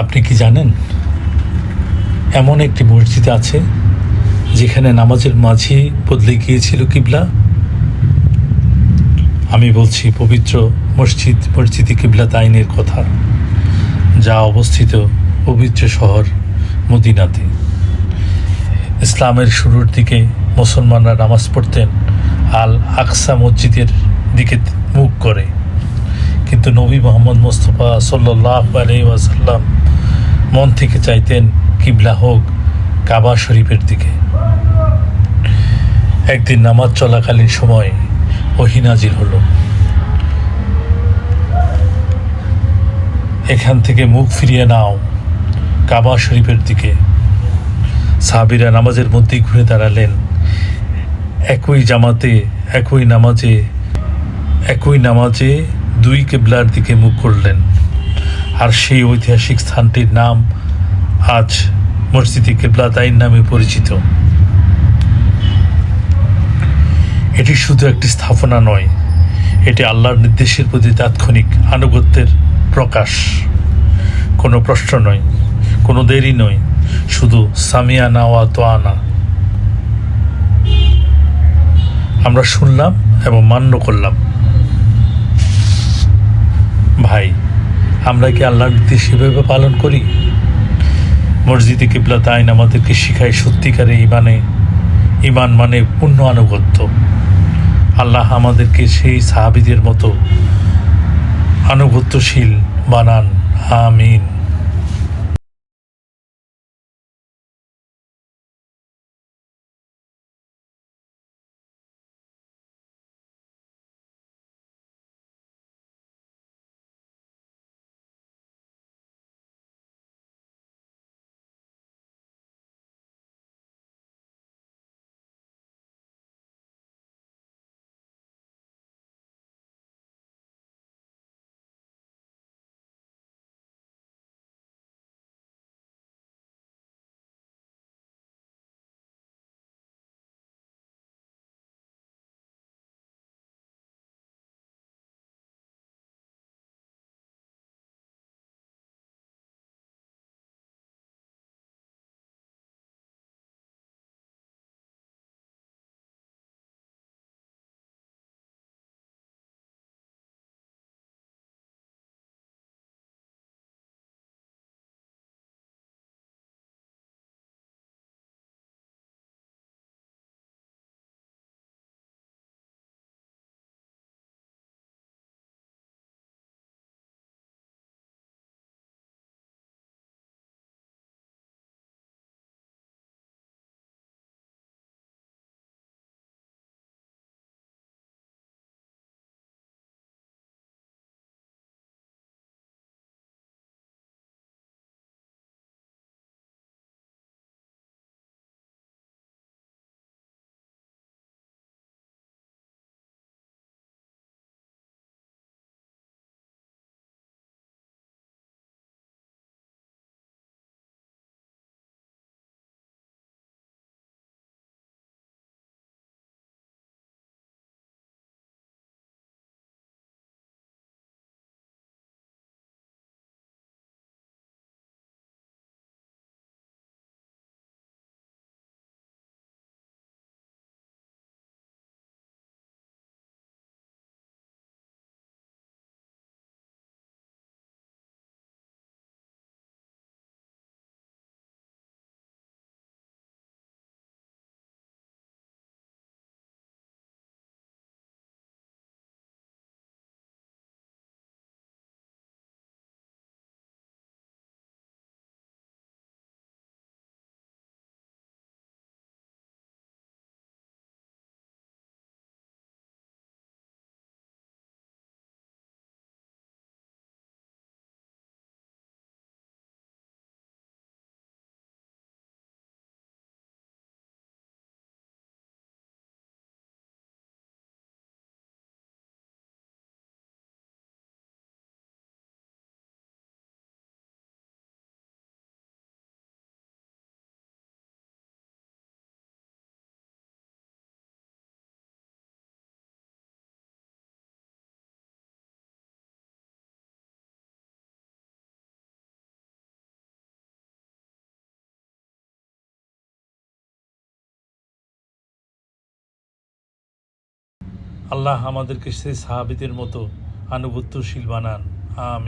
আপনি কি জানেন এমন একটি মসজিদ আছে যেখানে নামাজের মাঝে বদলে গিয়েছিল কিবলা? আমি বলছি পবিত্র মসজিদে কিবলাতাইনের কথা, যা অবস্থিত পবিত্র শহর মদিনাতে। ইসলামের শুরুর দিকে মুসলমানরা নামাজ পড়তেন আল আকসা মসজিদের দিকে মুখ করে, কিন্তু নবী মোহাম্মদ মুস্তফা সাল্লাল্লাহু আলাইহি ওয়াসাল্লাম মন থেকে চাইতেন কিবলা হোক কাবা শরীফের দিকে। একদিন নামাজ চলাকালীন সময় ওহী নাজিল হলো, এখান থেকে মুখ ফিরিয়ে নাও কাবা শরীফের দিকে। সাহাবীরা নামাজের মধ্যেই ঘুরে দাঁড়ালেন, একই নামাজে দুই কিবলার দিকে মুখ করলেন। আর সেই ঐতিহাসিক স্থানটির নাম আজ মসজিদে কিবলাতাইন নামে পরিচিত। এটি শুধু একটি স্থাপনা নয়, এটি আল্লাহর নির্দেশের প্রতি তাৎক্ষণিক আনুগত্যের প্রকাশ। কোনো প্রশ্ন নয়, কোনো দেরি নয়, শুধু সামিয়ানা ওয়া তোয়ানা। আমরা শুনলাম এবং মান্য করলাম। ভাই, আমরা কি আল্লাহর নির্দেশ সেভাবে পালন করি? মসজিদে কিবলাতাইন আমাদেরকে শিখায় সত্যিকারে ঈমান মানে পূর্ণ আনুগত্য। আল্লাহ আমাদেরকে সেই সাহাবীদের মতো আনুগত্যশীল বানান। আমিন। আল্লাহ আমাদেরকে সেই সাহাবীদের মতো আনুগত্যশীল বানান। আমিন।